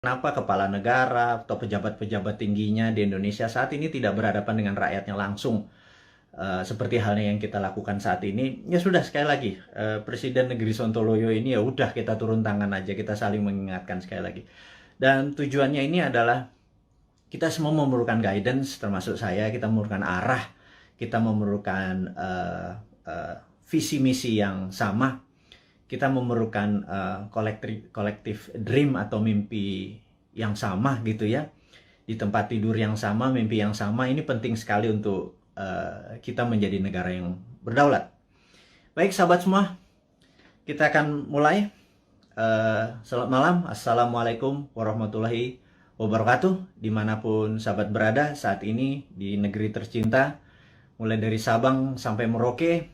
Kenapa kepala negara atau pejabat-pejabat tingginya di Indonesia saat ini tidak berhadapan dengan rakyatnya langsung, seperti halnya yang kita lakukan saat ini? Ya sudah, sekali lagi, Presiden Negeri Sontoloyo ini ya udah kita turun tangan aja, kita saling mengingatkan sekali lagi. Dan tujuannya ini adalah kita semua memerlukan guidance, termasuk saya. Kita memerlukan arah, kita memerlukan visi misi yang sama. Kita memerlukan kolektif dream atau mimpi yang sama gitu ya, di tempat tidur yang sama, mimpi yang sama. Ini penting sekali untuk kita menjadi negara yang berdaulat. Baik sahabat semua, kita akan mulai. Selamat malam, assalamualaikum warahmatullahi wabarakatuh, dimanapun sahabat berada saat ini di negeri tercinta, mulai dari Sabang sampai Merauke.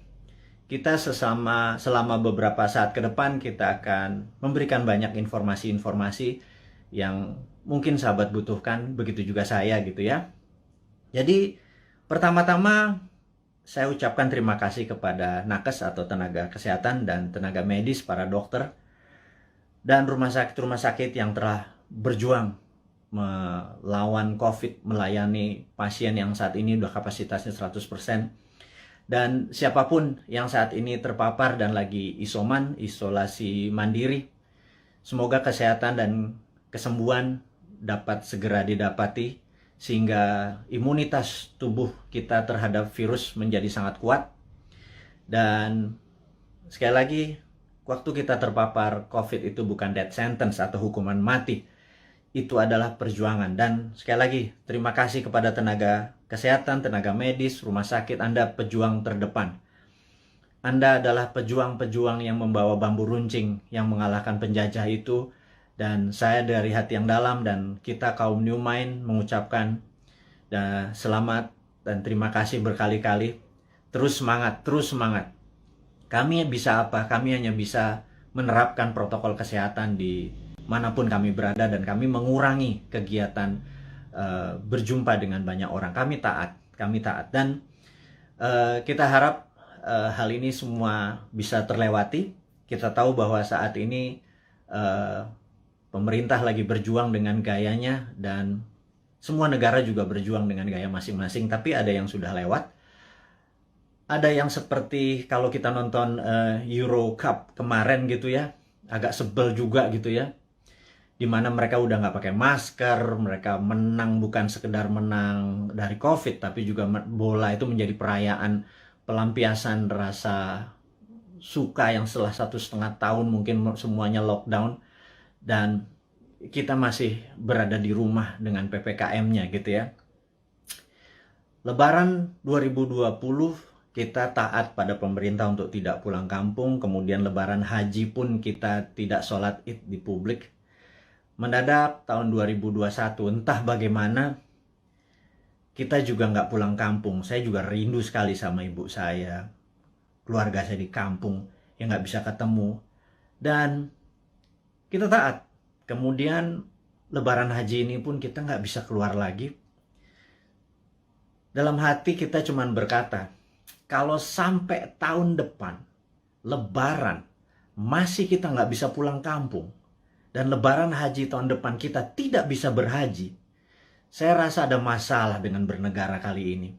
Kita selama beberapa saat ke depan kita akan memberikan banyak informasi-informasi yang mungkin sahabat butuhkan, begitu juga saya gitu ya. Jadi pertama-tama saya ucapkan terima kasih kepada nakes atau tenaga kesehatan dan tenaga medis, para dokter dan rumah sakit yang telah berjuang melawan COVID, melayani pasien yang saat ini udah kapasitasnya 100%. Dan siapapun yang saat ini terpapar dan lagi isolasi mandiri, semoga kesehatan dan kesembuhan dapat segera didapati, sehingga imunitas tubuh kita terhadap virus menjadi sangat kuat. Dan sekali lagi, waktu kita terpapar COVID itu bukan death sentence atau hukuman mati. Itu adalah perjuangan. Dan sekali lagi, terima kasih kepada tenaga kesehatan, tenaga medis, rumah sakit. Anda pejuang terdepan. Anda adalah pejuang-pejuang yang membawa bambu runcing yang mengalahkan penjajah itu. Dan saya dari hati yang dalam dan kita kaum New Mind mengucapkan selamat dan terima kasih berkali-kali. Terus semangat, terus semangat. Kami bisa apa? Kami hanya bisa menerapkan protokol kesehatan di manapun kami berada, dan kami mengurangi kegiatan berjumpa dengan banyak orang. Kami taat, dan kita harap hal ini semua bisa terlewati. Kita tahu bahwa saat ini pemerintah lagi berjuang dengan gayanya, dan semua negara juga berjuang dengan gaya masing-masing, tapi ada yang sudah lewat. Ada yang seperti kalau kita nonton Euro Cup kemarin gitu ya, agak sebel juga gitu ya, dimana mereka udah nggak pakai masker, mereka menang bukan sekedar menang dari COVID, tapi juga bola itu menjadi perayaan pelampiasan rasa suka yang setelah 1,5 tahun mungkin semuanya lockdown, dan kita masih berada di rumah dengan PPKM-nya gitu ya. Lebaran 2020 kita taat pada pemerintah untuk tidak pulang kampung, kemudian Lebaran Haji pun kita tidak sholat Id di publik. Mendadak tahun 2021, entah bagaimana, kita juga nggak pulang kampung. Saya juga rindu sekali sama ibu saya, keluarga saya di kampung yang nggak bisa ketemu. Dan kita taat. Kemudian Lebaran Haji ini pun kita nggak bisa keluar lagi. Dalam hati kita cuman berkata, kalau sampai tahun depan Lebaran masih kita nggak bisa pulang kampung, dan Lebaran Haji tahun depan kita tidak bisa berhaji, saya rasa ada masalah dengan bernegara kali ini.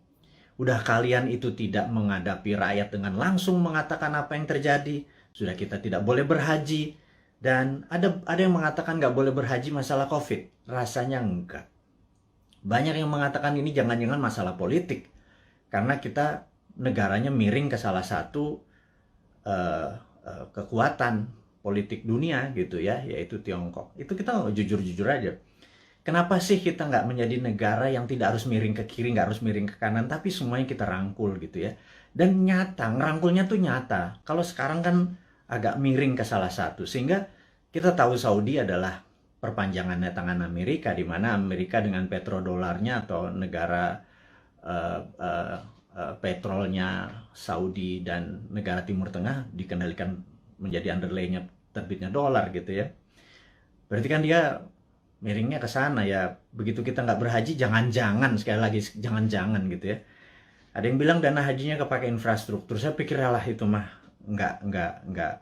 Udah kalian itu tidak menghadapi rakyat dengan langsung mengatakan apa yang terjadi. Sudah kita tidak boleh berhaji. Dan ada yang mengatakan nggak boleh berhaji masalah COVID. Rasanya enggak. Banyak yang mengatakan ini jangan-jangan masalah politik. Karena kita negaranya miring ke salah satu kekuatan politik dunia gitu ya, yaitu Tiongkok. Itu kita jujur-jujur aja. Kenapa sih kita nggak menjadi negara yang tidak harus miring ke kiri, nggak harus miring ke kanan, tapi semuanya kita rangkul gitu ya. Dan nyata, ngerangkulnya tuh nyata. Kalau sekarang kan agak miring ke salah satu, sehingga kita tahu Saudi adalah perpanjangannya tangan Amerika, di mana Amerika dengan petrodolarnya atau negara petrolnya Saudi dan negara Timur Tengah dikendalikan menjadi underlay-nya terbitnya dolar gitu ya. Berarti kan dia miringnya ke sana ya. Begitu kita nggak berhaji, jangan-jangan, sekali lagi jangan-jangan gitu ya. Ada yang bilang dana hajinya kepake infrastruktur. Saya pikir lah itu mah nggak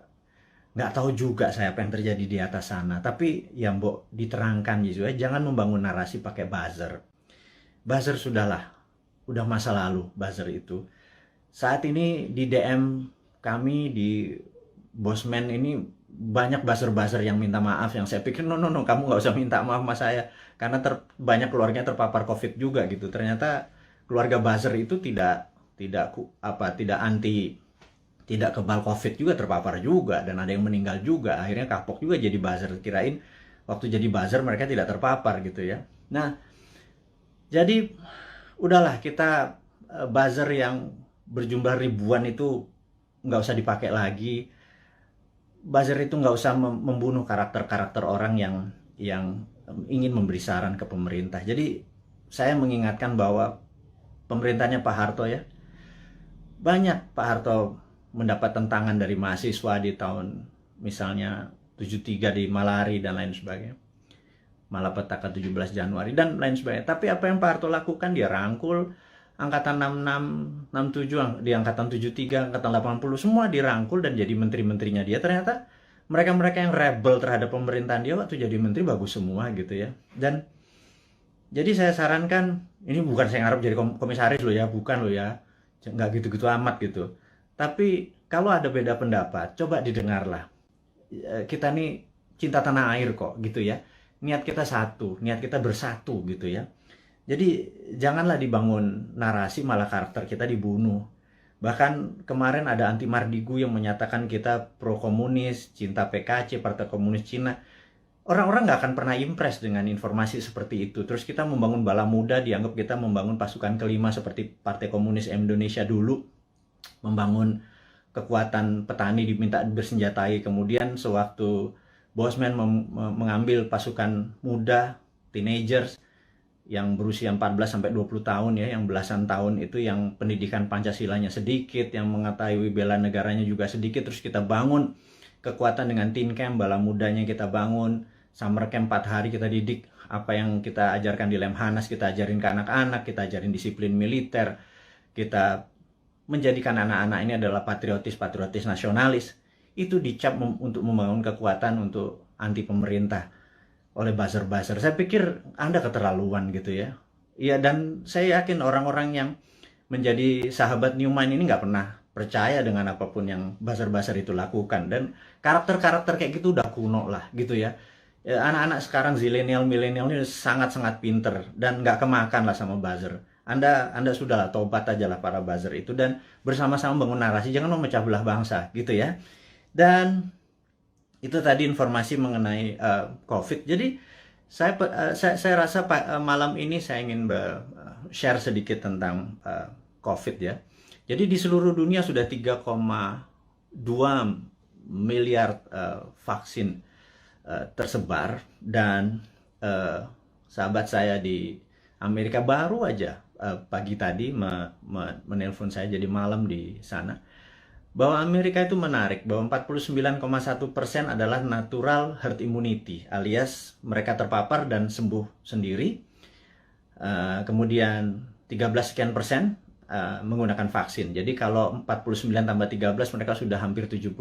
nggak tahu juga saya apa yang terjadi di atas sana. Tapi ya mbok diterangkan gitu ya, jangan membangun narasi pakai buzzer. Buzzer sudahlah, udah masa lalu buzzer itu. Saat ini di DM kami di Bosman ini banyak buzzer-buzzer yang minta maaf, yang saya pikir no, kamu nggak usah minta maaf sama saya karena banyak keluarganya terpapar COVID juga gitu. Ternyata keluarga buzzer itu tidak anti, tidak kebal COVID juga, terpapar juga, dan ada yang meninggal juga. Akhirnya kapok juga jadi buzzer, kirain waktu jadi buzzer mereka tidak terpapar gitu ya. Nah, jadi udahlah, kita buzzer yang berjumlah ribuan itu nggak usah dipakai lagi. Buzzer itu nggak usah membunuh karakter-karakter orang yang ingin memberi saran ke pemerintah. Jadi saya mengingatkan bahwa pemerintahnya Pak Harto ya, banyak Pak Harto mendapat tentangan dari mahasiswa di tahun misalnya 73 di Malari dan lain sebagainya, Malapetaka 17 Januari dan lain sebagainya. Tapi apa yang Pak Harto lakukan, dia rangkul angkatan 66, 67, di angkatan 73, angkatan 80, semua dirangkul dan jadi menteri-menterinya dia. Ternyata mereka-mereka yang rebel terhadap pemerintahan dia waktu jadi menteri bagus semua gitu ya. Dan jadi saya sarankan, ini bukan saya ngarep jadi komisaris loh ya, bukan loh ya, nggak gitu-gitu amat gitu. Tapi kalau ada beda pendapat, coba didengarlah. Kita nih cinta tanah air kok gitu ya. Niat kita satu, niat kita bersatu gitu ya. Jadi janganlah dibangun narasi malah karakter kita dibunuh. Bahkan kemarin ada Anti Mardigu yang menyatakan kita pro komunis, cinta PKC, Partai Komunis Cina. Orang-orang nggak akan pernah impress dengan informasi seperti itu. Terus kita membangun bala muda, dianggap kita membangun pasukan kelima seperti Partai Komunis Indonesia dulu. Membangun kekuatan petani diminta bersenjatai. Kemudian sewaktu Bosman mengambil pasukan muda, teenagers, yang berusia 14 sampai 20 tahun ya, yang belasan tahun itu yang pendidikan Pancasilanya sedikit, yang mengetahui bela negaranya juga sedikit, terus kita bangun kekuatan dengan teen camp, bala mudanya kita bangun, summer camp 4 hari kita didik apa yang kita ajarkan di Lemhanas, kita ajarin ke anak-anak, kita ajarin disiplin militer, kita menjadikan anak-anak ini adalah patriotis nasionalis. Itu dicap untuk membangun kekuatan untuk anti pemerintah oleh buzzer-buzzer. Saya pikir Anda keterlaluan gitu ya. Iya, dan saya yakin orang-orang yang menjadi sahabat Newman ini nggak pernah percaya dengan apapun yang buzzer-buzzer itu lakukan. Dan karakter-karakter kayak gitu udah kuno lah gitu ya. Anak-anak sekarang zilenial, milenial ini sangat-sangat pinter dan nggak kemakan lah sama buzzer. Anda sudahlah tobat aja lah para buzzer itu dan bersama-sama bangun narasi, jangan memecah belah bangsa gitu ya. Dan itu tadi informasi mengenai COVID. Jadi saya rasa malam ini saya ingin share sedikit tentang COVID ya. Jadi di seluruh dunia sudah 3,2 miliar vaksin tersebar, dan sahabat saya di Amerika baru aja pagi tadi menelpon saya, jadi malam di sana, bahwa Amerika itu menarik, bahwa 49,1% adalah natural herd immunity, alias mereka terpapar dan sembuh sendiri. Kemudian 13 sekian persen menggunakan vaksin. Jadi kalau 49 tambah 13 mereka sudah hampir 70%,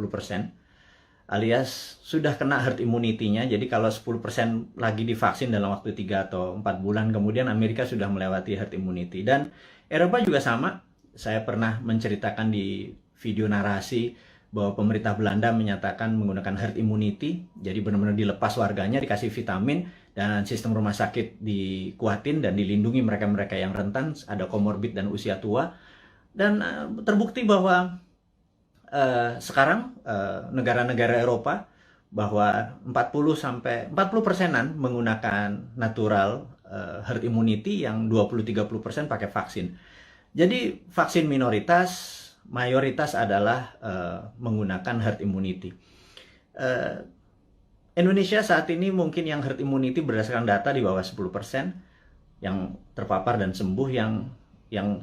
alias sudah kena herd immunity-nya. Jadi kalau 10% lagi divaksin dalam waktu 3 atau 4 bulan, kemudian Amerika sudah melewati herd immunity. Dan Eropa juga sama. Saya pernah menceritakan di video narasi bahwa pemerintah Belanda menyatakan menggunakan herd immunity, jadi benar-benar dilepas warganya, dikasih vitamin, dan sistem rumah sakit dikuatin dan dilindungi mereka-mereka yang rentan, ada komorbid dan usia tua. Dan terbukti bahwa sekarang negara-negara Eropa bahwa 40% menggunakan natural herd immunity, yang 20-30% pakai vaksin. Jadi vaksin minoritas, mayoritas adalah menggunakan herd immunity. Indonesia saat ini mungkin yang herd immunity berdasarkan data di bawah 10% yang terpapar dan sembuh, yang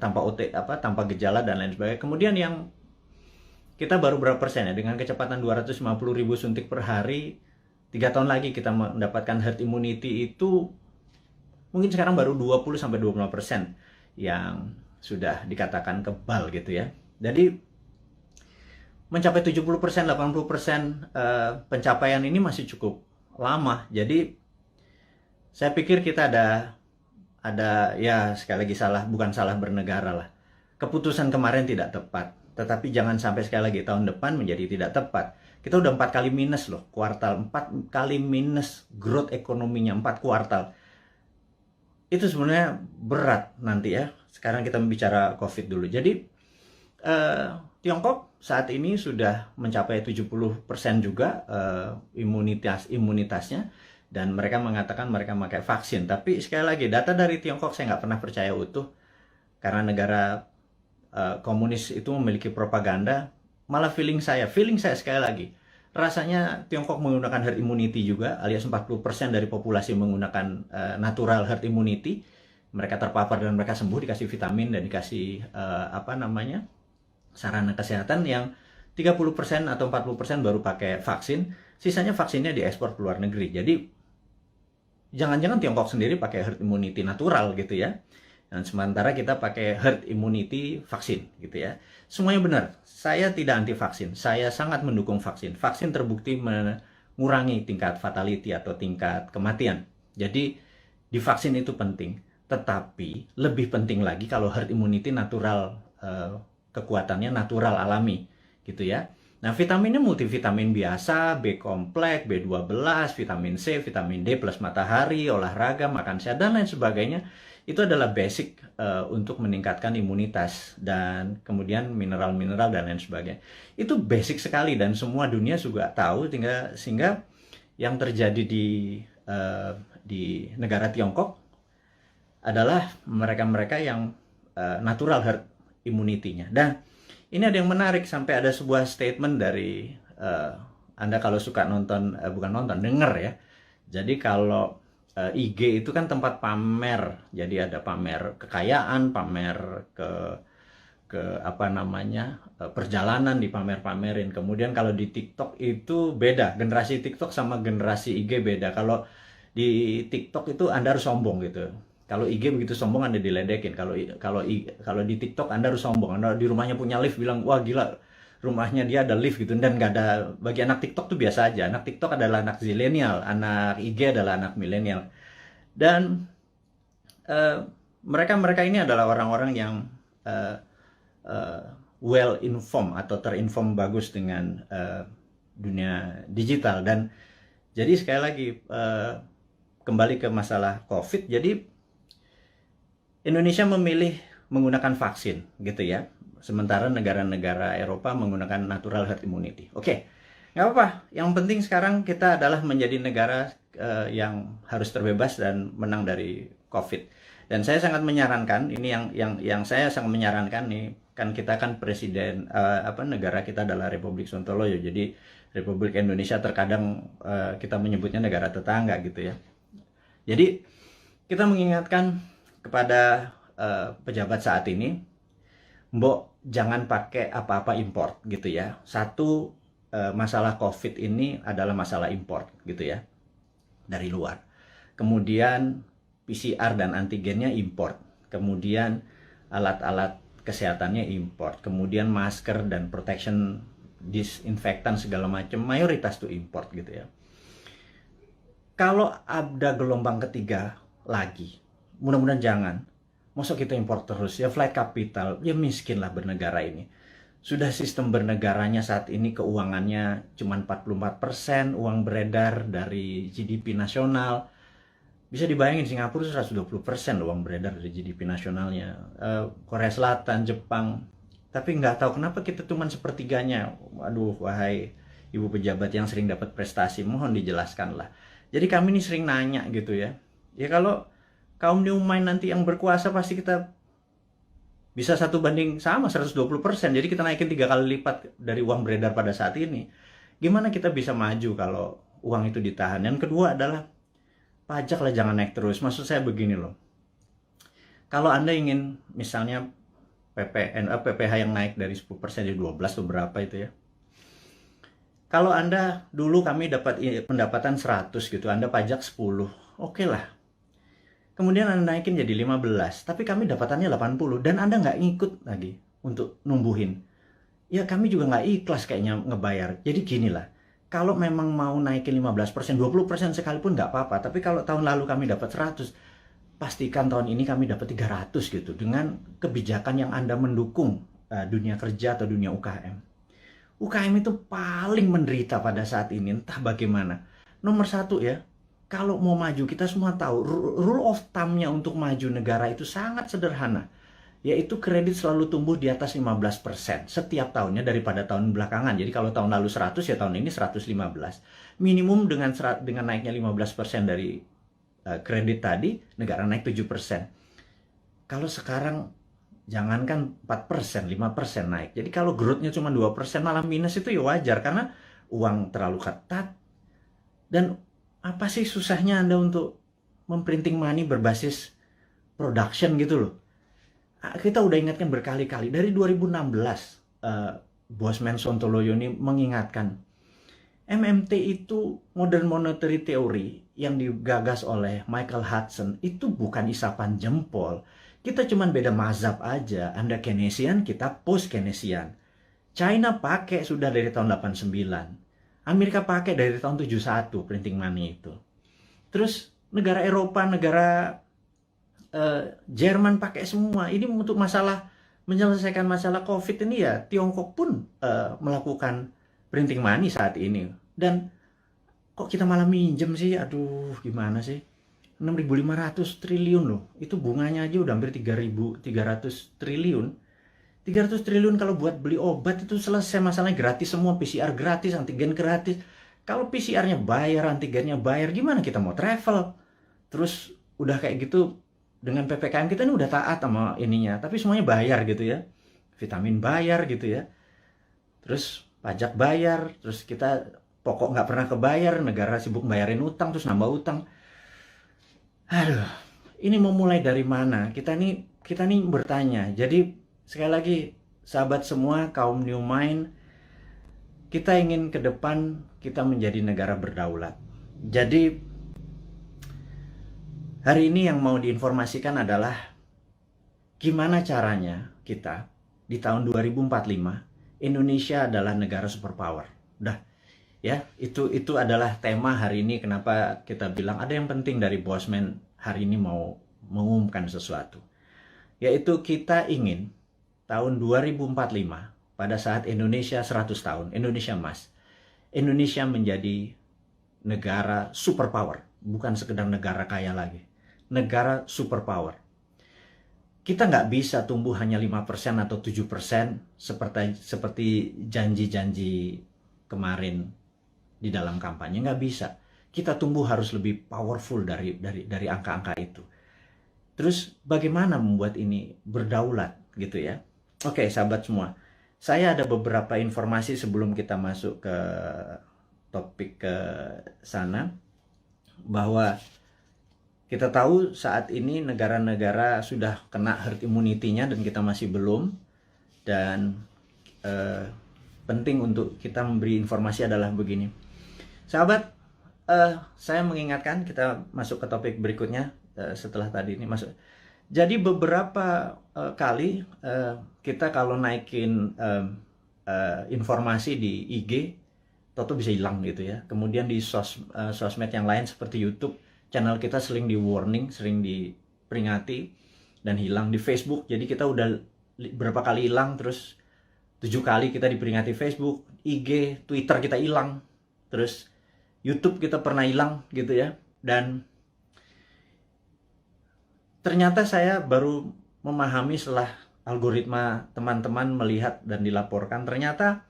tanpa gejala dan lain sebagainya. Kemudian yang kita baru berapa persen ya, dengan kecepatan 250.000 suntik per hari, 3 tahun lagi kita mendapatkan herd immunity itu mungkin sekarang baru 20-25% yang sudah dikatakan kebal gitu ya. Jadi mencapai 70%, 80% pencapaian ini masih cukup lama. Jadi saya pikir kita ada ya sekali lagi bukan salah bernegara lah. Keputusan kemarin tidak tepat, tetapi jangan sampai sekali lagi tahun depan menjadi tidak tepat. Kita udah 4 kali minus loh, kuartal 4 kali minus growth ekonominya 4 kuartal. Itu sebenarnya berat nanti ya. Sekarang kita bicara COVID dulu. Jadi Tiongkok saat ini sudah mencapai 70% juga imunitasnya, dan mereka mengatakan mereka pakai vaksin. Tapi sekali lagi, data dari Tiongkok saya nggak pernah percaya utuh, karena negara komunis itu memiliki propaganda. Malah feeling saya sekali lagi, rasanya Tiongkok menggunakan herd immunity juga, alias 40% dari populasi menggunakan natural herd immunity. Mereka terpapar dan mereka sembuh, dikasih vitamin dan dikasih sarana kesehatan. Yang 30% atau 40% baru pakai vaksin, sisanya vaksinnya diekspor ke luar negeri. Jadi jangan-jangan Tiongkok sendiri pakai herd immunity natural gitu ya, dan sementara kita pakai herd immunity vaksin gitu ya. Semuanya benar. Saya tidak anti vaksin, saya sangat mendukung vaksin. Vaksin terbukti mengurangi tingkat fatality atau tingkat kematian. Jadi divaksin itu penting, tetapi lebih penting lagi kalau herd immunity natural, kekuatannya natural alami gitu ya. Nah, vitaminnya multivitamin biasa, B kompleks, B12, vitamin C, vitamin D plus matahari, olahraga, makan sehat dan lain sebagainya. Itu adalah basic untuk meningkatkan imunitas, dan kemudian mineral-mineral dan lain sebagainya. Itu basic sekali dan semua dunia juga tahu, sehingga yang terjadi di negara Tiongkok adalah mereka-mereka yang natural herd immunity-nya. Dan ini ada yang menarik, sampai ada sebuah statement dari Anda kalau suka nonton, denger ya. Jadi kalau IG itu kan tempat pamer, jadi ada pamer kekayaan, pamer perjalanan dipamer-pamerin. Kemudian kalau di TikTok itu beda, generasi TikTok sama generasi IG beda. Kalau di TikTok itu Anda harus sombong gitu. Kalau IG begitu sombong Anda diledekin. Kalau di TikTok Anda harus sombong. Anda di rumahnya punya lift, bilang wah gila, rumahnya dia ada lift gitu. Dan nggak ada, bagi anak TikTok tuh biasa aja. Anak TikTok adalah anak zilenial, anak IG adalah anak milenial. Dan mereka ini adalah orang-orang yang well informed atau terinform bagus dengan dunia digital. Dan jadi sekali lagi kembali ke masalah COVID. Jadi Indonesia memilih menggunakan vaksin gitu ya, sementara negara-negara Eropa menggunakan natural herd immunity. Oke, nggak apa-apa. Yang penting sekarang kita adalah menjadi negara yang harus terbebas dan menang dari COVID. Dan saya sangat menyarankan, ini yang saya sangat menyarankan nih, kan kita kan presiden, negara kita adalah Republik Sontoloyo. Jadi Republik Indonesia terkadang kita menyebutnya negara tetangga gitu ya. Jadi kita mengingatkan kepada pejabat saat ini, mbok jangan pakai apa-apa import gitu ya. Satu, masalah COVID ini adalah masalah import gitu ya, dari luar. Kemudian PCR dan antigennya import. Kemudian alat-alat kesehatannya import. Kemudian masker dan protection, disinfektan segala macam, mayoritas tuh import gitu ya. Kalau ada gelombang ketiga lagi, mudah-mudahan jangan. Masa kita impor terus ya, flight capital, ya miskin lah bernegara ini. Sudah sistem bernegaranya saat ini keuangannya cuma 44% uang beredar dari GDP nasional. Bisa dibayangin Singapura 120% uang beredar dari GDP nasionalnya. Korea Selatan, Jepang. Tapi nggak tahu kenapa kita cuma sepertiganya. Waduh, wahai ibu pejabat yang sering dapat prestasi, mohon dijelaskan lah. Jadi kami ini sering nanya gitu ya. Ya kalau kaum new mind nanti yang berkuasa, pasti kita bisa 1:120. Jadi kita naikin 3 kali lipat dari uang beredar pada saat ini. Gimana kita bisa maju kalau uang itu ditahan? Yang kedua adalah pajak lah jangan naik terus. Maksud saya begini loh. Kalau Anda ingin misalnya PPH yang naik dari 10% jadi 12 atau berapa itu ya. Kalau Anda dulu kami dapat pendapatan 100 gitu, Anda pajak 10. Oke lah. Kemudian Anda naikin jadi 15, tapi kami dapatannya 80 dan Anda nggak ngikut lagi untuk numbuhin. ya kami juga nggak ikhlas kayaknya ngebayar. Jadi gini lah, kalau memang mau naikin 15%, 20% sekalipun nggak apa-apa. Tapi kalau tahun lalu kami dapat 100, pastikan tahun ini kami dapat 300 gitu. Dengan kebijakan yang Anda mendukung dunia kerja atau dunia UKM. UKM itu paling menderita pada saat ini, entah bagaimana. Nomor satu ya, kalau mau maju, kita semua tahu, rule of thumb-nya untuk maju negara itu sangat sederhana. Yaitu kredit selalu tumbuh di atas 15% setiap tahunnya daripada tahun belakangan. Jadi kalau tahun lalu 100, ya tahun ini 115. Minimum dengan naiknya 15% dari kredit tadi, negara naik 7%. Kalau sekarang jangankan 4%, 5% naik. Jadi kalau growth-nya cuma 2%, malah minus, itu ya wajar karena uang terlalu ketat. Dan apa sih susahnya Anda untuk memprinting money berbasis production gitu loh. Kita udah ingatkan berkali-kali. Dari 2016, Bosman Sontoloyo ini mengingatkan, MMT itu Modern Monetary Theory yang digagas oleh Michael Hudson itu bukan isapan jempol. Kita cuman beda mazhab aja. Anda Keynesian, kita post-Keynesian. China pakai sudah dari tahun 89. Amerika pakai dari tahun 71 printing money itu. Terus negara Eropa, negara Jerman pakai semua. Ini untuk menyelesaikan masalah COVID ini ya, Tiongkok pun melakukan printing money saat ini. Dan kok kita malah minjem sih? Aduh, gimana sih? 6.500 triliun loh. Itu bunganya aja udah hampir 3.300 triliun. 300 triliun kalau buat beli obat itu selesai masalahnya, gratis semua, PCR gratis, antigen gratis. Kalau PCR-nya bayar, antigennya bayar, gimana kita mau travel? Terus udah kayak gitu, dengan PPKM kita ini udah taat sama ininya, tapi semuanya bayar gitu ya. Vitamin bayar gitu ya. Terus pajak bayar, terus kita pokok nggak pernah kebayar, negara sibuk bayarin utang, terus nambah utang. Aduh, ini mau mulai dari mana? Kita nih bertanya. Jadi sekali lagi, sahabat semua, kaum New Mind, kita ingin ke depan kita menjadi negara berdaulat. Jadi hari ini yang mau diinformasikan adalah gimana caranya kita di tahun 2045 Indonesia adalah negara superpower. Udah ya, itu adalah tema hari ini. Kenapa kita bilang ada yang penting dari Bosman hari ini mau mengumumkan sesuatu. Yaitu kita ingin tahun 2045 pada saat Indonesia 100 tahun, Indonesia Emas, Indonesia menjadi negara superpower, bukan sekedar negara kaya lagi. Negara superpower. Kita nggak bisa tumbuh hanya 5% atau 7% seperti janji-janji kemarin di dalam kampanye. Nggak bisa. Kita tumbuh harus lebih powerful dari angka-angka itu. Terus bagaimana membuat ini berdaulat gitu ya? Oke, sahabat semua. Saya ada beberapa informasi sebelum kita masuk ke topik ke sana, bahwa kita tahu saat ini negara-negara sudah kena herd immunity-nya dan kita masih belum. Dan penting untuk kita memberi informasi adalah begini. Sahabat, saya mengingatkan kita masuk ke topik berikutnya setelah tadi ini masuk. Jadi beberapa kali kita kalau naikin informasi di IG, toto bisa hilang gitu ya. Kemudian di sosmed yang lain seperti YouTube, channel kita sering di warning, sering diperingati dan hilang. Di Facebook, jadi kita udah berapa kali hilang, terus 7 kali kita diperingati Facebook, IG, Twitter kita hilang, terus YouTube kita pernah hilang gitu ya. Dan ternyata saya baru memahami setelah algoritma teman-teman melihat dan dilaporkan, ternyata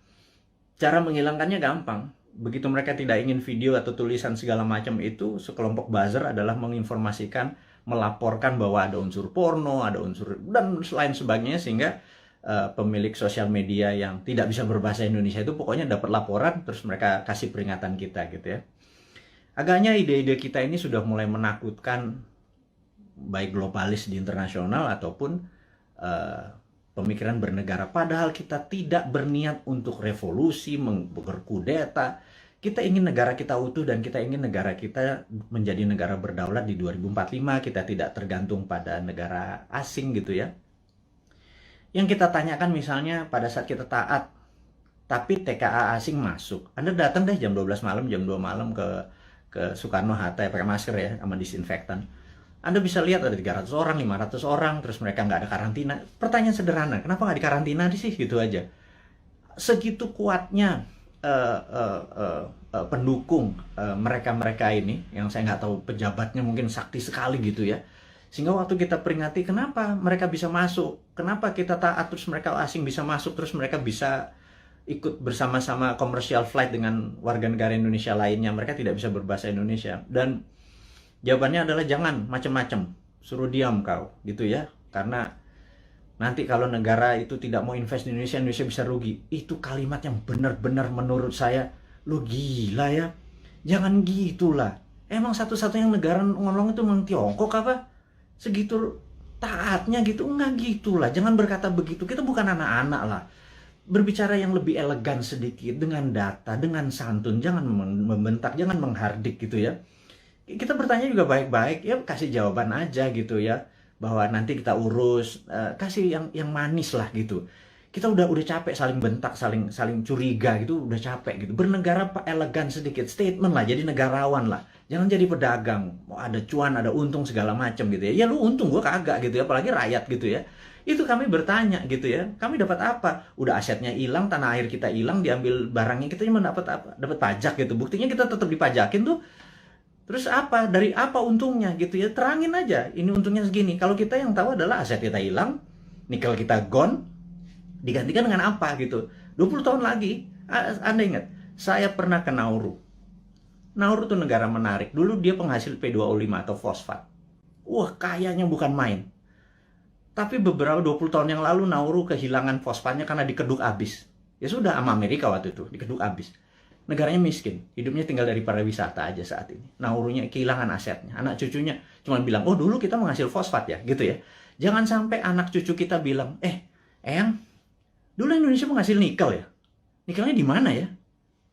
cara menghilangkannya gampang. Begitu mereka tidak ingin video atau tulisan segala macam itu, sekelompok buzzer adalah menginformasikan, melaporkan bahwa ada unsur porno, ada unsur dan lain sebagainya, sehingga pemilik sosial media yang tidak bisa berbahasa Indonesia itu pokoknya dapat laporan, terus mereka kasih peringatan kita gitu ya. Agaknya ide-ide kita ini sudah mulai menakutkan baik globalis di internasional ataupun pemikiran bernegara. Padahal kita tidak berniat untuk revolusi, berkudeta. Kita ingin negara kita utuh dan kita ingin negara kita menjadi negara berdaulat di 2045. Kita tidak tergantung pada negara asing gitu ya. Yang kita tanyakan misalnya pada saat kita taat tapi TKA asing masuk. Anda datang deh jam 12 malam, jam 2 malam ke Soekarno-Hatta ya, pakai masker ya, sama disinfektan. Anda bisa lihat ada 300 orang, 500 orang, terus mereka nggak ada karantina. Pertanyaan sederhana, kenapa nggak dikarantina sih? Gitu aja. Segitu kuatnya pendukung mereka-mereka ini, yang saya nggak tahu pejabatnya mungkin sakti sekali gitu ya. Sehingga waktu kita peringati, kenapa mereka bisa masuk? Kenapa kita taat, terus mereka asing bisa masuk, terus mereka bisa ikut bersama-sama komersial flight dengan warga negara Indonesia lainnya. Mereka tidak bisa berbahasa Indonesia. Dan jawabannya adalah jangan macam-macam, suruh diam kau, gitu ya. Karena nanti kalau negara itu tidak mau invest di Indonesia, Indonesia bisa rugi. Itu kalimat yang benar-benar menurut saya, lo gila ya. Jangan gitulah. Emang satu-satunya negara ngolong itu memang Tiongkok apa? Segitu taatnya gitu? Enggak gitulah. Jangan berkata begitu. Kita bukan anak-anak lah. Berbicara yang lebih elegan sedikit, dengan data, dengan santun. Jangan membentak, jangan menghardik gitu ya. Kita bertanya juga baik-baik, ya kasih jawaban aja gitu ya, bahwa nanti kita urus, kasih yang manis lah gitu. Kita udah capek saling bentak, saling curiga gitu, udah capek gitu. Bernegara elegan sedikit, statement lah, jadi negarawan lah. Jangan jadi pedagang, mau ada cuan, ada untung segala macam gitu ya. Ya lu untung, gua kagak gitu ya, apalagi rakyat gitu ya. Itu kami bertanya gitu ya, kami dapat apa? Udah asetnya hilang, tanah air kita hilang, diambil barangnya, kita cuma dapat apa? Dapat pajak gitu. Buktinya kita tetap dipajakin tuh. Terus apa? Dari apa untungnya gitu ya? Terangin aja, ini untungnya segini. Kalau kita yang tahu adalah aset kita hilang, nikel kita gone, digantikan dengan apa gitu. 20 tahun lagi, Anda ingat, saya pernah ke Nauru. Nauru itu negara menarik. Dulu dia penghasil P2O5 atau fosfat. Wah, kayanya bukan main. Tapi beberapa 20 tahun yang lalu Nauru kehilangan fosfatnya karena dikeduk habis. Ya sudah, sama Amerika waktu itu, dikeduk habis. Negaranya miskin, hidupnya tinggal dari pariwisata aja saat ini. Naurunya kehilangan asetnya. Anak cucunya cuma bilang, oh dulu kita menghasil fosfat ya, gitu ya. Jangan sampai anak cucu kita bilang, Eyang, dulu Indonesia menghasil nikel ya? Nikelnya di mana ya?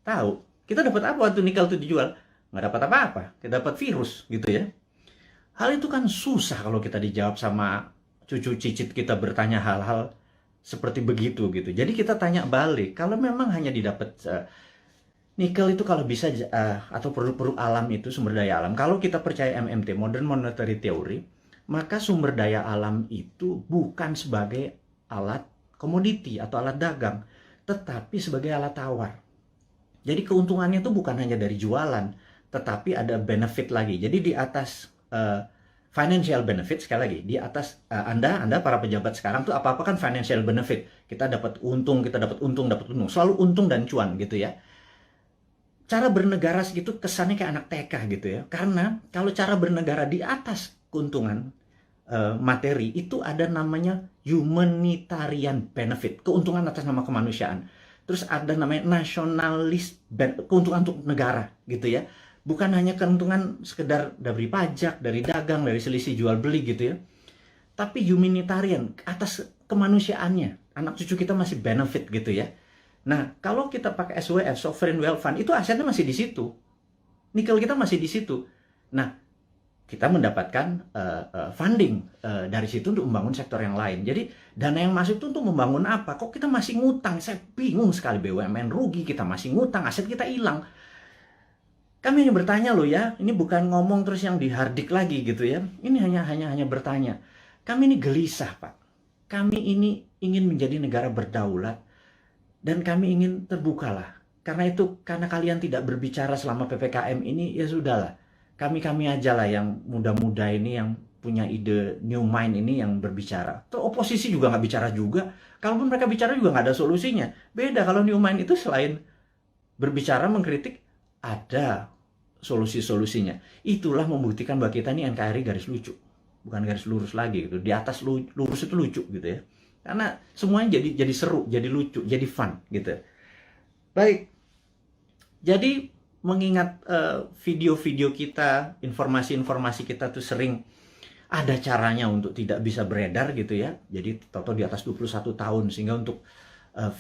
Tahu. Kita dapat apa waktu nikel itu dijual? Nggak dapat apa-apa. Kita dapat virus, gitu ya. Hal itu kan susah kalau kita dijawab sama cucu cicit kita bertanya hal-hal seperti begitu, gitu. Jadi kita tanya balik, kalau memang hanya didapat nikel itu kalau bisa, atau produk-produk alam itu, sumber daya alam, kalau kita percaya MMT, Modern Monetary Theory, maka sumber daya alam itu bukan sebagai alat komoditi atau alat dagang, tetapi sebagai alat tawar. Jadi keuntungannya itu bukan hanya dari jualan, tetapi ada benefit lagi. Jadi di atas financial benefit, sekali lagi, di atas Anda para pejabat sekarang tuh apa-apa kan financial benefit. Kita dapat untung, dapat untung. Selalu untung dan cuan gitu ya. Cara bernegara segitu kesannya kayak anak TK gitu ya. Karena kalau cara bernegara di atas keuntungan materi itu ada namanya humanitarian benefit, keuntungan atas nama kemanusiaan. Terus ada namanya nasionalis, keuntungan untuk negara gitu ya. Bukan hanya keuntungan sekedar dari pajak, dari dagang, dari selisih jual beli gitu ya. Tapi humanitarian, atas kemanusiaannya. Anak cucu kita masih benefit gitu ya. Nah, kalau kita pakai SWF, Sovereign Wealth Fund, itu asetnya masih di situ. Nikel kita masih di situ. Nah, kita mendapatkan funding dari situ untuk membangun sektor yang lain. Jadi, dana yang masuk itu untuk membangun apa? Kok kita masih ngutang? Saya bingung sekali, BUMN rugi, kita masih ngutang, aset kita hilang. Kami hanya bertanya loh ya, ini bukan ngomong terus yang dihardik lagi gitu ya. Ini hanya bertanya. Kami ini gelisah, Pak. Kami ini ingin menjadi negara berdaulat, dan kami ingin terbukalah. Karena itu, karena kalian tidak berbicara selama PPKM ini, ya sudahlah. Kami aja lah yang muda-muda ini, yang punya ide new mind ini yang berbicara. Terus oposisi juga nggak bicara juga. Kalaupun mereka bicara juga nggak ada solusinya. Beda kalau new mind itu selain berbicara, mengkritik, ada solusi-solusinya. Itulah membuktikan bahwa kita ini NKRI garis lucu. Bukan garis lurus lagi gitu. Di atas lurus itu lucu gitu ya. Karena semuanya jadi seru, jadi lucu, jadi fun gitu. Baik. Jadi mengingat video-video kita, informasi-informasi kita tuh sering ada caranya untuk tidak bisa beredar gitu ya. Jadi toto di atas 21 tahun, sehingga untuk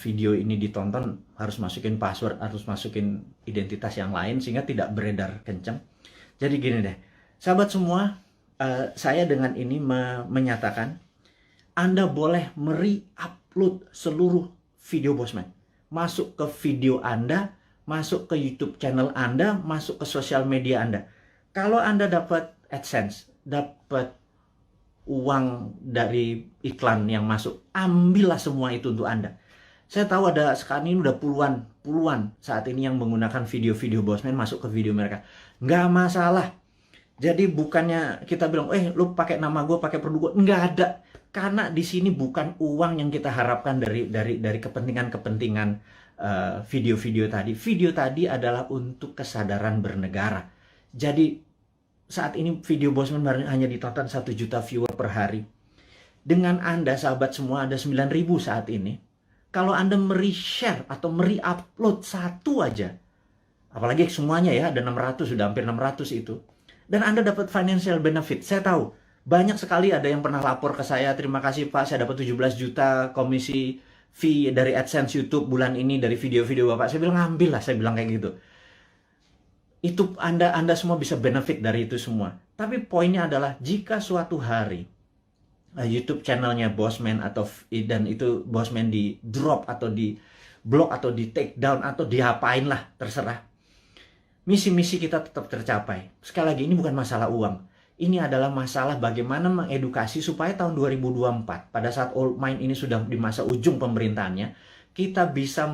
video ini ditonton harus masukin password, harus masukin identitas yang lain sehingga tidak beredar kencang. Jadi gini deh, sahabat semua, saya dengan ini menyatakan Anda boleh upload seluruh video Bosman. masuk ke video Anda, masuk ke YouTube channel Anda, masuk ke sosial media Anda. Kalau Anda dapat AdSense, dapat uang dari iklan yang masuk, ambillah semua itu untuk Anda. Saya tahu ada sekarang ini udah puluhan saat ini yang menggunakan video-video Bosman masuk ke video mereka. Nggak masalah. Jadi bukannya kita bilang, lu pakai nama gue, pakai produk gue. Nggak ada. Karena di sini bukan uang yang kita harapkan dari kepentingan-kepentingan video-video tadi. Video tadi adalah untuk kesadaran bernegara. Jadi saat ini video Bosman hanya ditonton 1 juta viewer per hari. Dengan Anda, sahabat semua, ada 9.000 saat ini. Kalau Anda share atau upload satu aja, apalagi semuanya ya, ada 600, sudah hampir 600 itu. Dan Anda dapat financial benefit. Saya tahu, banyak sekali ada yang pernah lapor ke saya, terima kasih Pak, saya dapat 17 juta komisi fee dari AdSense YouTube bulan ini, dari video-video Bapak. Saya bilang, ambil lah, saya bilang kayak gitu. Itu Anda semua bisa benefit dari itu semua. Tapi poinnya adalah, jika suatu hari YouTube channelnya Bosman dan itu Bosman di drop atau di block atau di take down atau diapain lah, terserah. Misi-misi kita tetap tercapai. Sekali lagi, ini bukan masalah uang. Ini adalah masalah bagaimana mengedukasi supaya tahun 2024, pada saat Old Mind ini sudah di masa ujung pemerintahannya, kita bisa,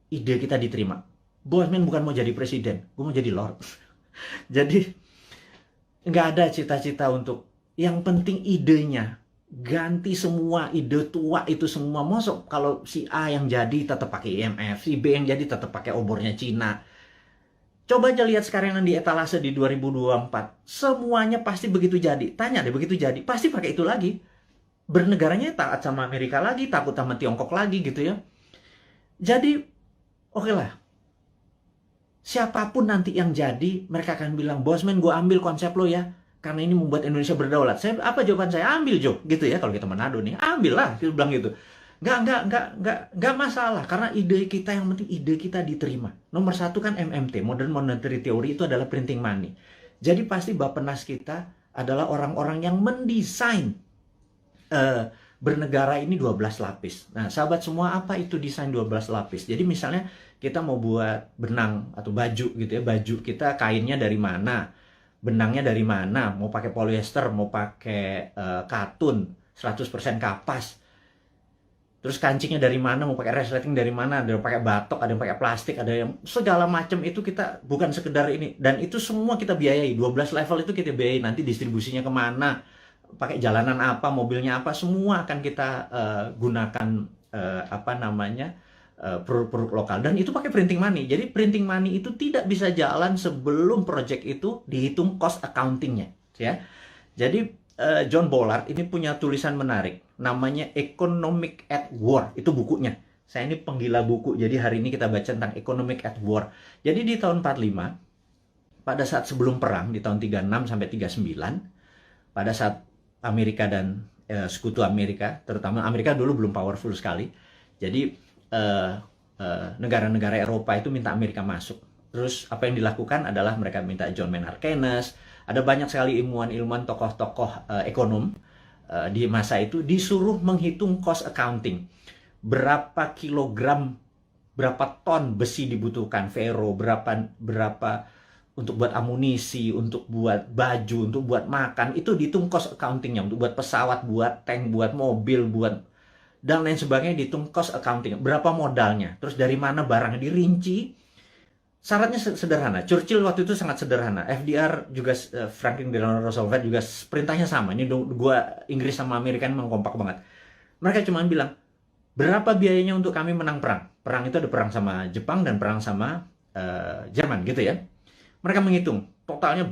ide kita diterima. Bosman bukan mau jadi presiden, gue mau jadi Lord. Jadi nggak ada cita-cita untuk, yang penting idenya. Ganti semua ide tua itu semua. Masuk kalau si A yang jadi tetap pakai IMF, si B yang jadi tetap pakai obornya Cina. Coba aja lihat sekarang yang di etalase di 2024. Semuanya pasti begitu jadi. Tanya deh, begitu jadi, pasti pakai itu lagi. Bernegaranya taat sama Amerika lagi, takut sama Tiongkok lagi gitu ya. Jadi, oke lah. Siapapun nanti yang jadi, mereka akan bilang, Bosman, gue ambil konsep lo ya. Karena ini membuat Indonesia berdaulat. Apa jawaban saya? Ambil, Jo. Gitu ya, kalau kita Manado nih. Ambil lah, kita bilang gitu. Nggak masalah. Karena ide kita, yang penting ide kita diterima. Nomor 1 kan MMT, Modern Monetary Theory, itu adalah printing money. Jadi pasti Bappenas kita adalah orang-orang yang mendesain bernegara ini 12 lapis. Nah, sahabat semua, apa itu desain 12 lapis? Jadi misalnya kita mau buat benang atau baju gitu ya. Baju kita kainnya dari mana? Benangnya dari mana, mau pakai polyester, mau pakai katun, 100% kapas. Terus kancingnya dari mana, mau pakai resleting dari mana, ada yang pakai batok, ada yang pakai plastik, ada yang segala macam itu kita bukan sekedar ini. Dan itu semua kita biayai, 12 level itu kita biayai, nanti distribusinya kemana, pakai jalanan apa, mobilnya apa, semua akan kita gunakan produk-produk lokal. Dan itu pakai printing money. Jadi printing money itu tidak bisa jalan sebelum project itu dihitung cost accountingnya, ya. Jadi John Bollard ini punya tulisan menarik, namanya Economic at War. Itu bukunya. Saya ini penggila buku, jadi hari ini kita baca tentang Economic at War. Jadi di tahun 45, pada saat sebelum perang, di tahun 36 sampai 39, pada saat Amerika dan sekutu Amerika, terutama Amerika dulu belum powerful sekali. Jadi negara-negara Eropa itu minta Amerika masuk. Terus apa yang dilakukan adalah mereka minta John Maynard Keynes, ada banyak sekali ilmuwan-ilmuwan, tokoh-tokoh ekonom di masa itu disuruh menghitung cost accounting. Berapa kilogram, berapa ton besi dibutuhkan, ferro, berapa untuk buat amunisi, untuk buat baju, untuk buat makan, itu dihitung cost accountingnya, untuk buat pesawat, buat tank, buat mobil, buat dan lain sebagainya, dihitung cost accounting. Berapa modalnya, terus dari mana barangnya, dirinci. Syaratnya sederhana. Churchill waktu itu sangat sederhana. FDR juga, Franklin Delano Roosevelt juga perintahnya sama. Ini dua Inggris sama Amerika memang kompak banget. Mereka cuma bilang, berapa biayanya untuk kami menang perang? Perang itu ada perang sama Jepang dan perang sama Jerman gitu ya. Mereka menghitung totalnya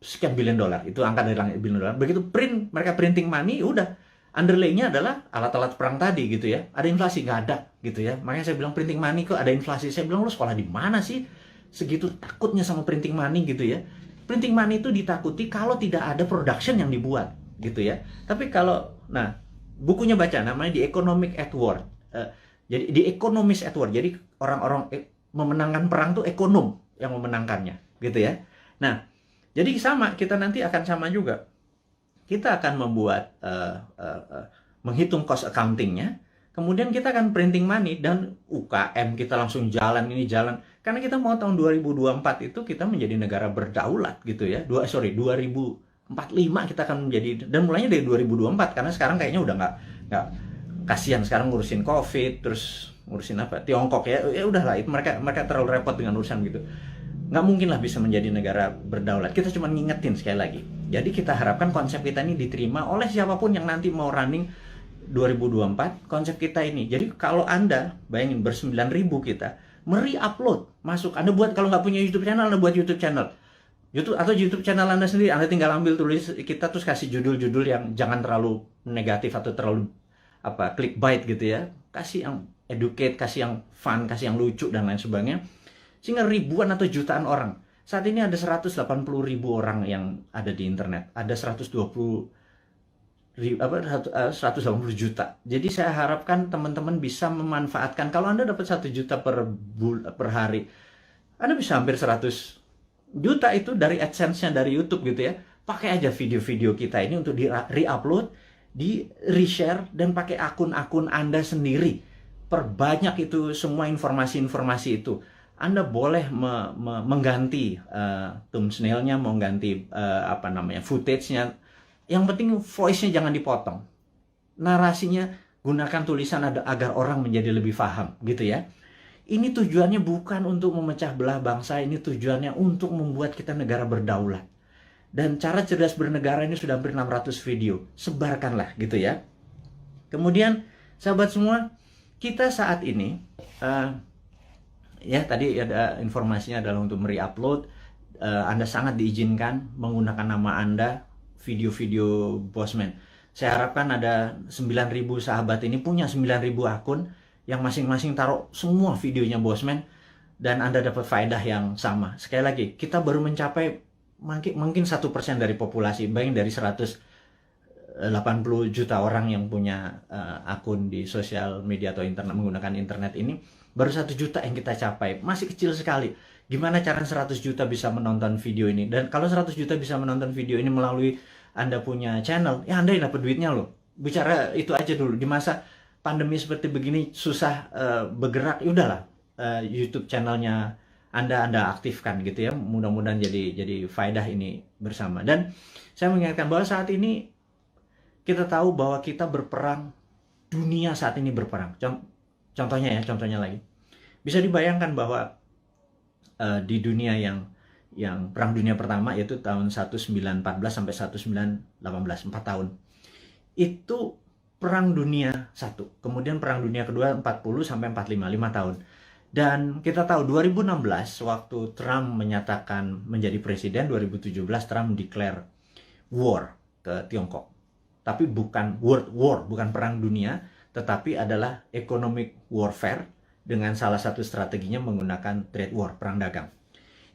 sekian billion dolar. Itu angka dari langit, billion dolar. Begitu mereka printing money, udah. Underlay-nya adalah alat-alat perang tadi gitu ya. Ada inflasi? Nggak ada gitu ya. Makanya saya bilang printing money kok ada inflasi. Saya bilang, lu sekolah di mana sih? Segitu takutnya sama printing money gitu ya. Printing money itu ditakuti kalau tidak ada production yang dibuat gitu ya. Tapi kalau, nah, bukunya baca, namanya The Economic at War. Jadi The Economist at War. Jadi orang-orang memenangkan perang tuh ekonom yang memenangkannya gitu ya. Nah, jadi sama, kita nanti akan sama juga. Kita akan membuat menghitung cost accountingnya, Kemudian kita akan printing money dan UKM kita langsung jalan ini jalan. Karena kita mau tahun 2024 itu kita menjadi negara berdaulat gitu ya. 2045 kita akan menjadi, dan mulainya dari 2024 karena sekarang kayaknya udah nggak kasihan sekarang ngurusin COVID, terus ngurusin apa Tiongkok ya udahlah, itu mereka terlalu repot dengan urusan gitu. Nggak mungkin lah bisa menjadi negara berdaulat. Kita cuma ngingetin sekali lagi. Jadi kita harapkan konsep kita ini diterima oleh siapapun yang nanti mau running 2024, konsep kita ini. Jadi kalau Anda bayangin ber-9.000 kita upload masuk, Anda buat, kalau nggak punya YouTube channel, Anda buat YouTube channel atau YouTube channel Anda sendiri. Anda tinggal ambil tulis kita, terus kasih judul-judul yang jangan terlalu negatif atau terlalu clickbait gitu ya. Kasih yang educate, kasih yang fun, kasih yang lucu dan lain sebagainya, sehingga ribuan atau jutaan orang. Saat ini ada 180.000 orang yang ada di internet, ada 180 juta. Jadi saya harapkan teman-teman bisa memanfaatkan. Kalau Anda dapat 1 juta per hari, Anda bisa hampir 100 juta itu dari AdSense-nya dari YouTube gitu ya. Pakai aja video-video kita ini untuk di re-upload, di reshare, dan pakai akun-akun Anda sendiri. Perbanyak itu semua informasi-informasi itu. Anda boleh mengganti thumbnail-nya, mengganti footage-nya. Yang penting voice-nya jangan dipotong. Narasinya gunakan tulisan agar orang menjadi lebih paham gitu ya. Ini tujuannya bukan untuk memecah belah bangsa, ini tujuannya untuk membuat kita negara berdaulat. Dan cara cerdas bernegara ini sudah hampir 600 video. Sebarkanlah gitu ya. Kemudian sahabat semua, kita saat ini ya tadi ada informasinya adalah untuk re-upload. Anda sangat diizinkan menggunakan nama Anda video-video Bosman. Saya harapkan ada 9.000 sahabat ini punya 9.000 akun yang masing-masing taruh semua videonya Bosman, dan Anda dapat faedah yang sama. Sekali lagi, kita baru mencapai mungkin 1% dari populasi. Bayangin dari 180 juta orang yang punya akun di sosial media atau internet, menggunakan internet ini, baru 1 juta yang kita capai. Masih kecil sekali. Gimana cara 100 juta bisa menonton video ini? Dan kalau 100 juta bisa menonton video ini melalui Anda punya channel, ya Anda yang dapat duitnya loh. Bicara itu aja dulu. Di masa pandemi seperti begini, susah bergerak, ya udahlah. YouTube channelnya Anda aktifkan gitu ya. Mudah-mudahan jadi faedah ini bersama. Dan saya mengingatkan bahwa saat ini kita tahu bahwa kita berperang, dunia saat ini berperang. Contohnya lagi. Bisa dibayangkan bahwa di dunia yang Perang Dunia Pertama, yaitu tahun 1914 sampai 1918, 4 tahun. Itu Perang Dunia 1. Kemudian Perang Dunia Kedua 40 sampai 45, 5 tahun. Dan kita tahu 2016 waktu Trump menyatakan menjadi presiden, 2017 Trump declare war ke Tiongkok. Tapi bukan world war, bukan perang dunia, tetapi adalah economic warfare dengan salah satu strateginya menggunakan trade war, perang dagang.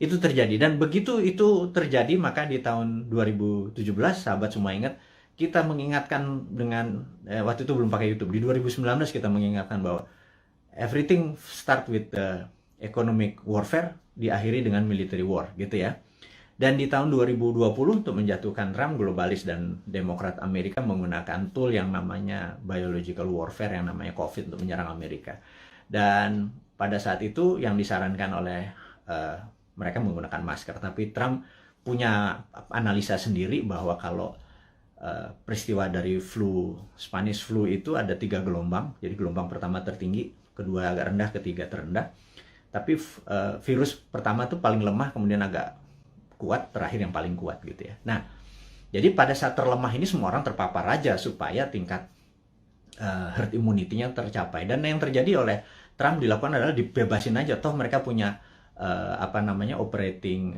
Itu terjadi, dan begitu itu terjadi maka di tahun 2017 sahabat semua ingat, kita mengingatkan dengan waktu itu belum pakai YouTube. Di 2019 kita mengingatkan bahwa everything start with the economic warfare, diakhiri dengan military war gitu ya. Dan di tahun 2020 untuk menjatuhkan Trump, globalis dan Demokrat Amerika menggunakan tool yang namanya biological warfare, yang namanya COVID, untuk menyerang Amerika. Dan pada saat itu yang disarankan oleh mereka menggunakan masker, tapi Trump punya analisa sendiri bahwa kalau peristiwa dari Spanish flu itu ada 3 gelombang. Jadi gelombang pertama tertinggi, kedua agak rendah, ketiga terendah. Tapi virus pertama itu paling lemah, kemudian agak kuat, terakhir yang paling kuat gitu ya. Nah, jadi pada saat terlemah ini semua orang terpapar aja supaya tingkat herd immunity-nya tercapai. Dan yang terjadi oleh Trump dilakukan adalah dibebasin aja, toh mereka punya operating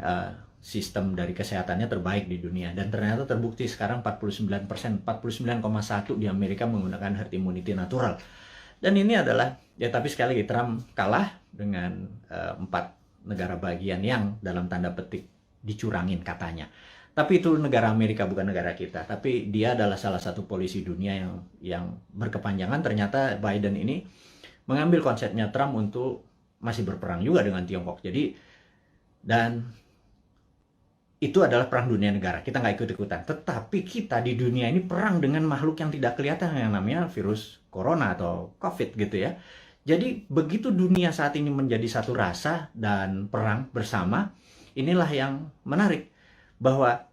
sistem dari kesehatannya terbaik di dunia. Dan ternyata terbukti sekarang 49%, 49,1% di Amerika menggunakan herd immunity natural. Dan ini adalah, ya tapi sekali lagi Trump kalah dengan 4 negara bagian yang dalam tanda petik dicurangin katanya. Tapi itu negara Amerika, bukan negara kita. Tapi dia adalah salah satu polisi dunia yang berkepanjangan. Ternyata Biden ini mengambil konsepnya Trump untuk masih berperang juga dengan Tiongkok. Jadi, dan itu adalah perang dunia negara. Kita nggak ikut-ikutan. Tetapi kita di dunia ini perang dengan makhluk yang tidak kelihatan yang namanya virus corona atau COVID gitu ya. Jadi begitu dunia saat ini menjadi satu rasa dan perang bersama, inilah yang menarik. Bahwa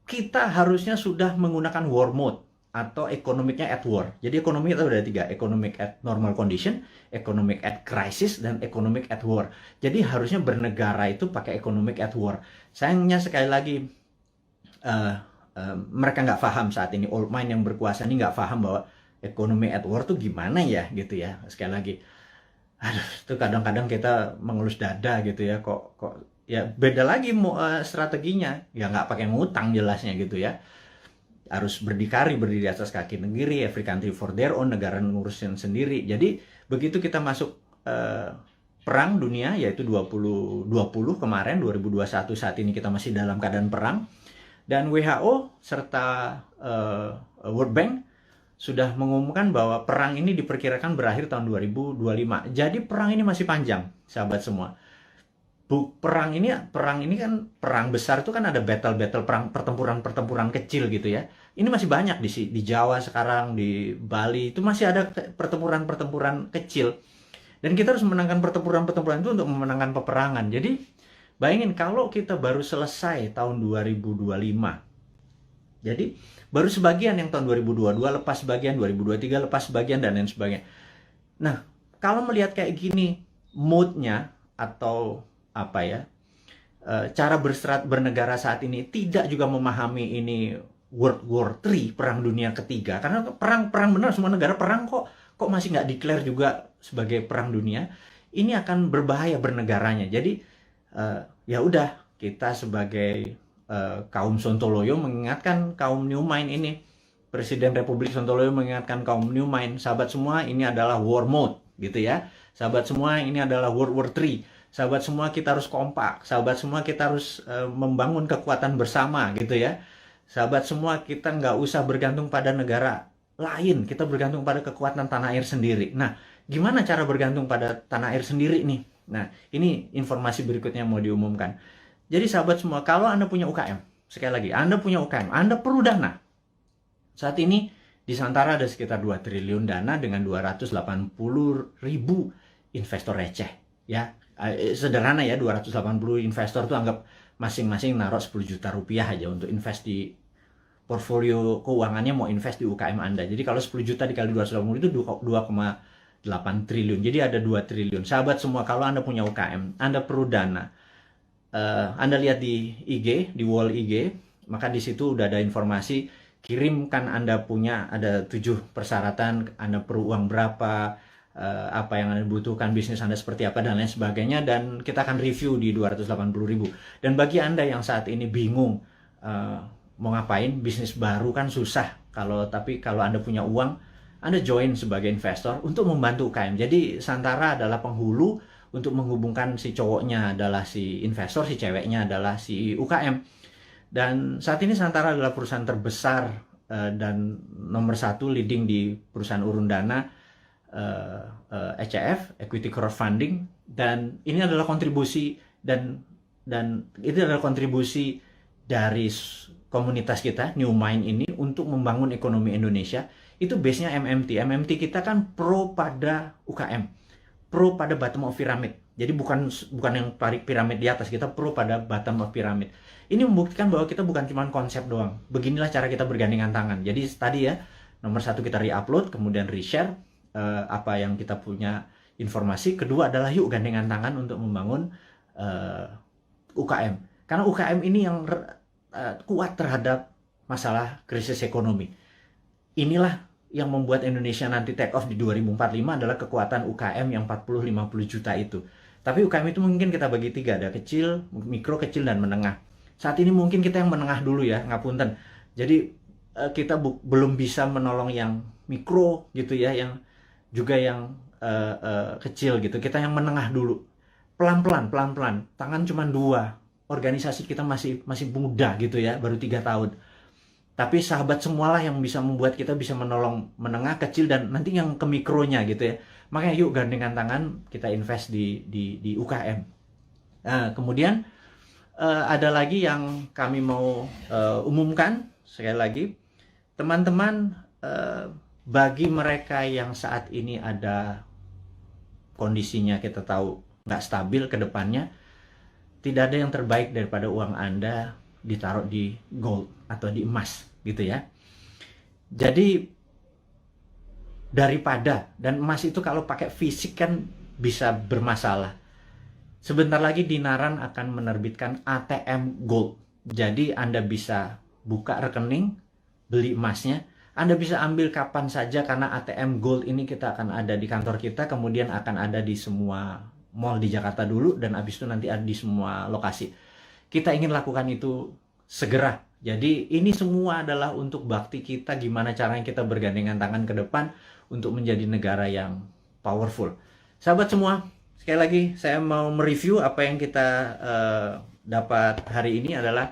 kita harusnya sudah menggunakan war mode atau economicnya at war. Jadi ekonomi itu ada 3, economic at normal condition, economic at crisis, dan economic at war. Jadi harusnya bernegara itu pakai economic at war. Sayangnya sekali lagi mereka nggak paham saat ini, old mind yang berkuasa ini nggak paham bahwa ekonomi at war tuh gimana ya gitu ya. Sekali lagi, aduh, itu kadang-kadang kita mengelus dada gitu ya, kok ya beda lagi strateginya, ya nggak pakai ngutang jelasnya gitu ya. Harus berdikari, berdiri di atas kaki sendiri, every country for their own, negara ngurusin sendiri. Jadi begitu kita masuk perang dunia, yaitu 2020 kemarin, 2021 saat ini kita masih dalam keadaan perang, dan WHO serta World Bank sudah mengumumkan bahwa perang ini diperkirakan berakhir tahun 2025. Jadi perang ini masih panjang, sahabat semua. Perang ini kan perang besar itu kan ada battle perang, pertempuran kecil gitu ya. Ini masih banyak di Jawa sekarang, di Bali itu masih ada pertempuran kecil. Dan kita harus memenangkan pertempuran itu untuk memenangkan peperangan. Jadi bayangin kalau kita baru selesai tahun 2025. Jadi baru sebagian yang tahun 2022 lepas sebagian, 2023 lepas sebagian, dan lain sebagainya. Nah, kalau melihat kayak gini mood-nya atau apa ya, cara bernegara saat ini tidak juga memahami ini World War III, perang dunia ketiga, karena perang benar, semua negara perang kok masih nggak declare juga sebagai perang dunia. Ini akan berbahaya bernegaranya. Jadi ya udah, kita sebagai kaum Sontoloyo mengingatkan kaum New Mind ini, Presiden Republik Sontoloyo mengingatkan kaum New Mind, sahabat semua, ini adalah war mode gitu ya. Sahabat semua, ini adalah World War III. Sahabat semua, kita harus kompak. Sahabat semua, kita harus membangun kekuatan bersama gitu ya. Sahabat semua, kita nggak usah bergantung pada negara lain. Kita bergantung pada kekuatan tanah air sendiri. Nah, gimana cara bergantung pada tanah air sendiri nih? Nah, ini informasi berikutnya mau diumumkan. Jadi sahabat semua, kalau Anda punya UKM, sekali lagi, Anda punya UKM, Anda perlu dana. Saat ini di Santara ada sekitar 2 triliun dana dengan 280.000 investor receh ya. Sederhana ya, 280 investor tuh anggap masing-masing naruh 10 juta rupiah aja untuk invest di portfolio keuangannya, mau invest di UKM Anda. Jadi kalau 10 juta dikali 280 itu 2,8 triliun. Jadi ada 2 triliun. Sahabat semua, kalau Anda punya UKM, Anda perlu dana. Anda lihat di IG, di wall IG, maka di situ udah ada informasi, kirimkan Anda punya, ada 7 persyaratan, Anda perlu uang berapa, apa yang Anda butuhkan, bisnis Anda seperti apa, dan lain sebagainya, dan kita akan review di 280.000. Dan bagi Anda yang saat ini bingung mau ngapain, bisnis baru kan susah, tapi kalau Anda punya uang, Anda join sebagai investor untuk membantu UKM. Jadi Santara adalah penghulu untuk menghubungkan si cowoknya adalah si investor, si ceweknya adalah si UKM. Dan saat ini Santara adalah perusahaan terbesar dan nomor 1 leading di perusahaan urun dana, ECF, Equity Crowdfunding, dan ini adalah kontribusi dan itu adalah kontribusi dari komunitas kita New Mind ini untuk membangun ekonomi Indonesia. Itu base-nya MMT kita kan pro pada UKM, pro pada bottom of pyramid. Jadi bukan yang piramid di atas, kita pro pada bottom of pyramid. Ini membuktikan bahwa kita bukan cuma konsep doang. Beginilah cara kita bergandengan tangan. Jadi tadi ya, nomor 1 kita re-upload, kemudian re-share apa yang kita punya informasi. Kedua adalah yuk gandengan tangan untuk membangun UKM. Karena UKM ini yang kuat terhadap masalah krisis ekonomi. Inilah yang membuat Indonesia nanti take off di 2045 adalah kekuatan UKM yang 40-50 juta itu. Tapi UKM itu mungkin kita bagi 3, ada kecil, mikro, kecil, dan menengah. Saat ini mungkin kita yang menengah dulu ya, ngapunten. Jadi kita belum bisa menolong yang mikro gitu ya, yang juga yang kecil gitu. Kita yang menengah dulu. Pelan-pelan. Tangan cuma 2. Organisasi kita masih muda gitu ya, baru 3 tahun. Tapi sahabat semualah yang bisa membuat kita bisa menolong menengah, kecil, dan nanti yang ke mikronya gitu ya. Makanya yuk gandengan tangan kita invest di UKM. Nah, kemudian ada lagi yang kami mau umumkan sekali lagi, teman-teman, bagi mereka yang saat ini ada kondisinya kita tahu nggak stabil ke depannya, tidak ada yang terbaik daripada uang Anda ditaruh di gold atau di emas gitu ya. Jadi daripada, dan emas itu kalau pakai fisik kan bisa bermasalah. Sebentar lagi Dinaran akan menerbitkan ATM Gold. Jadi Anda bisa buka rekening, beli emasnya. Anda bisa ambil kapan saja karena ATM Gold ini kita akan ada di kantor kita, kemudian akan ada di semua mall di Jakarta dulu, dan habis itu nanti ada di semua lokasi. Kita ingin lakukan itu segera. Jadi ini semua adalah untuk bakti kita, gimana caranya kita bergandengan tangan ke depan untuk menjadi negara yang powerful. Sahabat semua, sekali lagi saya mau mereview apa yang kita dapat hari ini adalah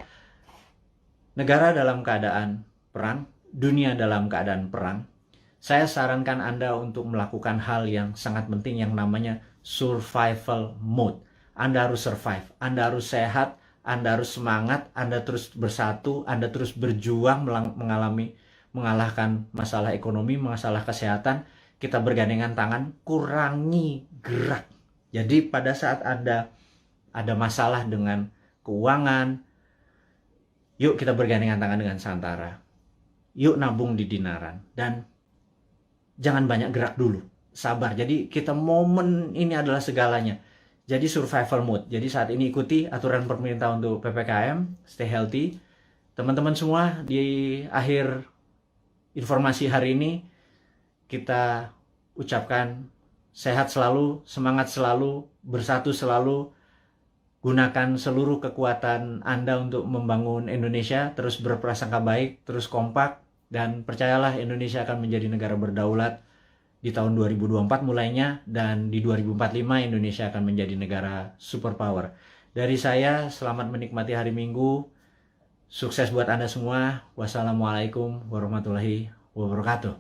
negara dalam keadaan perang, dunia dalam keadaan perang. Saya sarankan Anda untuk melakukan hal yang sangat penting yang namanya survival mode. Anda harus survive, Anda harus sehat, Anda harus semangat, Anda terus bersatu, Anda terus berjuang mengalahkan masalah ekonomi, masalah kesehatan. Kita bergandengan tangan, kurangi gerak. Jadi pada saat Anda ada masalah dengan keuangan, yuk kita bergandengan tangan dengan Santara. Yuk nabung di Dinaran. Dan jangan banyak gerak dulu. Sabar. Jadi kita momen ini adalah segalanya. Jadi survival mode. Jadi saat ini ikuti aturan pemerintah untuk PPKM. Stay healthy. Teman-teman semua, di akhir informasi hari ini kita ucapkan sehat selalu, semangat selalu, bersatu selalu. Gunakan seluruh kekuatan Anda untuk membangun Indonesia, terus berprasangka baik, terus kompak, dan percayalah Indonesia akan menjadi negara berdaulat di tahun 2024 mulainya, dan di 2045 Indonesia akan menjadi negara superpower. Dari saya, selamat menikmati hari Minggu. Sukses buat Anda semua. Wassalamualaikum warahmatullahi wabarakatuh.